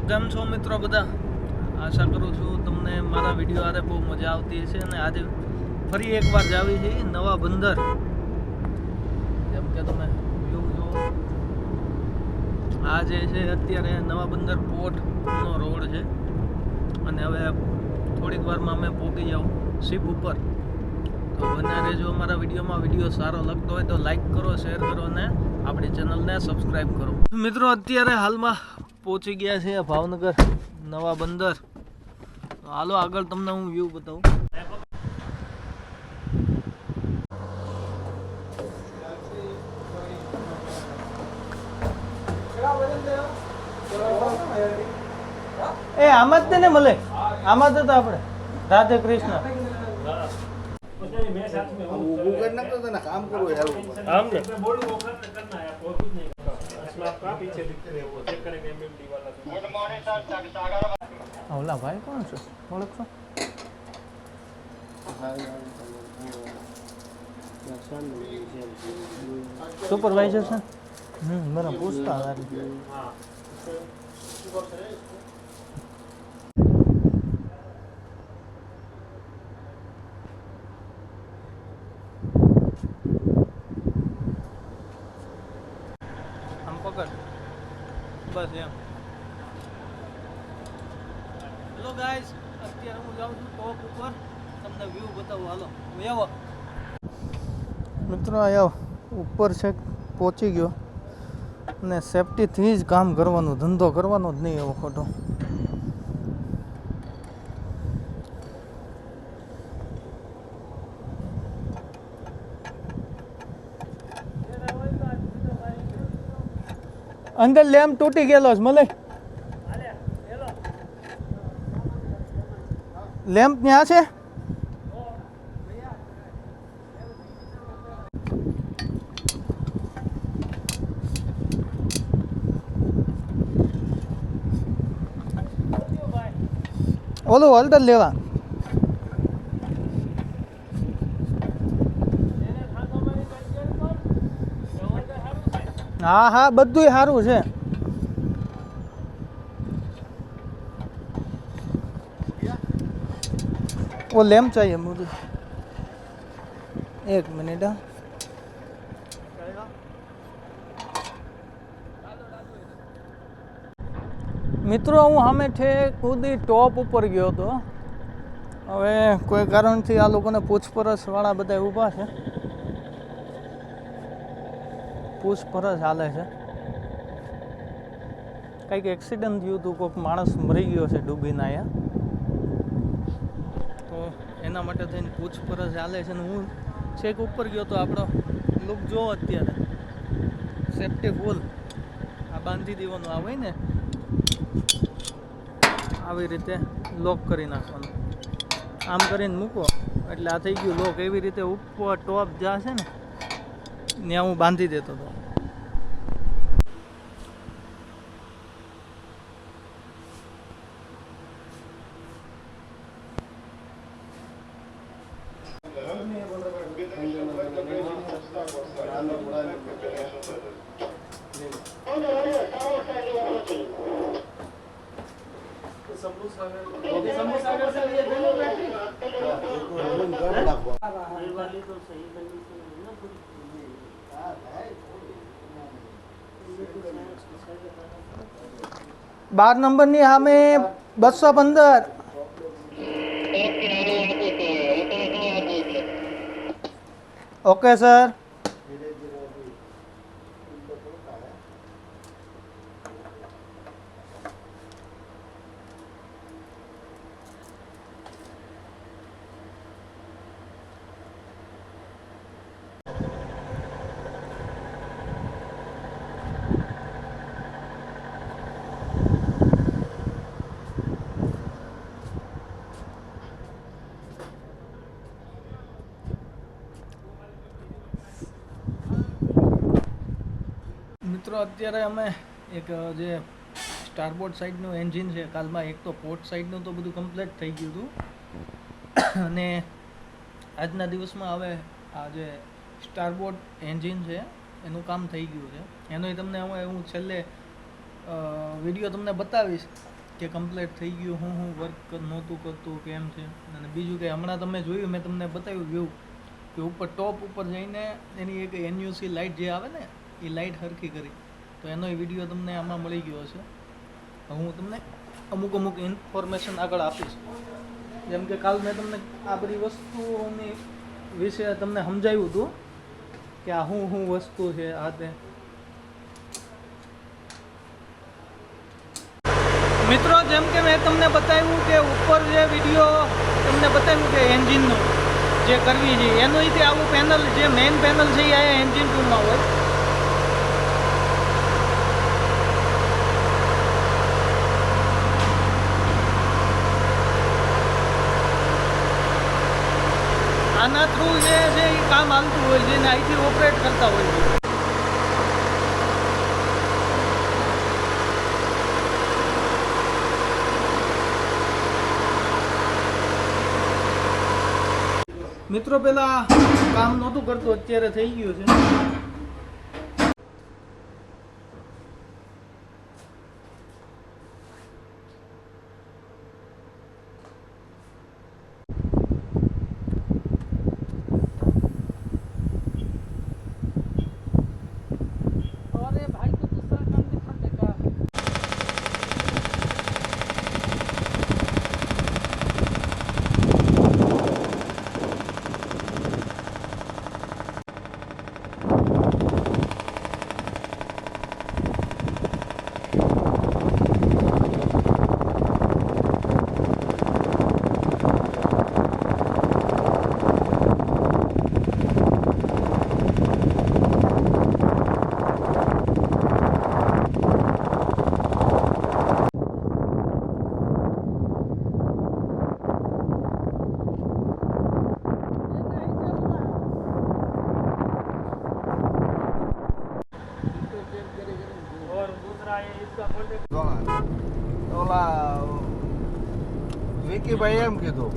કેમ છો મિત્રો બધા? આશા કરું છું તમને મારા વિડીયો આરે બહુ મજા આવતી હશે અને આજે ફરી એકવાર જાવી છે નવા બંદર. જેમ કે તમે વ્યૂ જો આ જે છે અત્યારે નવા બંદર પોર્ટનો રોડ છે અને હવે થોડીક વારમાં અમે પહોંચી જાઉં શિપ ઉપર. તો બન્યા રહેજો અમારા વિડીયોમાં. વિડીયો સારો લાગતો હોય તો લાઈક કરો, શેર કરો અને આપણી ચેનલને સબસ્ક્રાઈબ કરો. મિત્રો અત્યારે હાલમાં પહોંચી ગયા છે ભાવનગર નવા બંદર. તો હાલો આગળ તમને હું વ્યૂ બતાવું. એ આમાં જ ને મળે, આમાં જ હતા આપણે. રાધે કૃષ્ણ. काम करो यार हम ने पीछे दिखते रहे वो चेक करेंगे एमएमडी वाला. Good morning sir. ओला भाई कौन છે? ઓળખો? સુપરવાઇઝર છે. મને પૂછતા હતા. હા બસ એમ. હેલો ગાઈસ, અત્યારે હું જાઉં છું ટોપ ઉપર, તમને વ્યૂ બતાવું. હાલો આવો મિત્રો. આવો ઉપર છે, પહોંચી ગયો અને સેફટીથી જ કામ કરવાનું, ધંધો કરવાનો જ નહીં એવો ખોટો. અંદર લેમ્પ તૂટી ગયેલો છે મળે. લેમ્પ ત્યાં છે. ઓલું હોલ્ડર લેવા. હા હા, બધું સારું છે. वो लैम्प चाहिए मुझे. एक मिनट. મિત્રો હું સામે છે કુદી ટોપ ઉપર ગયો હતો. હવે કોઈ કારણથી આ લોકોને પૂછપરછવાળા બધા ઊભા છે. પૂછપરછ હાલે છે. કંઈક એક્સિડન્ટ થયું હતું, કોઈક માણસ મરી ગયો છે ડૂબીને અહીંયા. તો એના માટે થઈને પૂછપરછ ચાલે છે. ને હું છેક ઉપર ગયો તો આપણો લુક જો અત્યારે સેફ્ટી ફૂલ. આ બાંધી દેવાનું આવે ને, આવી રીતે લોક કરી નાખવાનું. આમ કરીને મૂકો એટલે આ થઈ ગયું લોક. એવી રીતે ઉપર ટોપ જ્યાં છે ને ત્યાં હું બાંધી દેતો હતો. बार नंबर नहीं हमें 215. Okay sir. મિત્રો અત્યારે અમે એક જે સ્ટારબોર્ડ સાઈડનું એન્જિન છે, કાલમાં એક તો પોર્ટ સાઈડનું તો બધું કમ્પ્લીટ થઈ ગયું હતું અને આજના દિવસમાં હવે આ જે સ્ટારબોર્ડ એન્જિન છે એનું કામ થઈ ગયું છે. એનો તમને હવે હું છેલ્લે વિડીયો તમને બતાવીશ કે કમ્પ્લીટ થઈ ગયું, હું વર્ક નહોતું કરતું કેમ છે. અને બીજું કે હમણાં તમે જોયું, મેં તમને બતાવ્યું વ્યૂ કે ઉપર ટોપ ઉપર જઈને એની એક NUC લાઇટ જે આવે ને એ લાઇટ હરખી કરી, તો એનો વિડીયો તમને આમાં મળી ગયો હશે. હું તમને અમુક ઇન્ફોર્મેશન આગળ આપીશ. જેમ કે કાલ મેં તમને આ બધી વસ્તુઓની વિશે તમને સમજાવ્યું હતું કે આ શું વસ્તુ છે આ તે. મિત્રો, જેમ કે મેં તમને બતાવ્યું કે ઉપર જે વિડીયો તમને બતાવ્યું કે એન્જિનનું જે કરવી છે એનું રીતે આવું પેનલ જે મેઇન પેનલ છે એ એન્જિન ટૂલમાં હોય. આના થ્રુ જે છે એ કામ હાલતું હોય છે ને અહીંથી ઓપરેટ કરતા હોય છે. મિત્રો, પેલા કામ નહોતું કરતું, અત્યારે થઈ ગયું છે. ઓલા વિકી ભાઈ એમ કીધું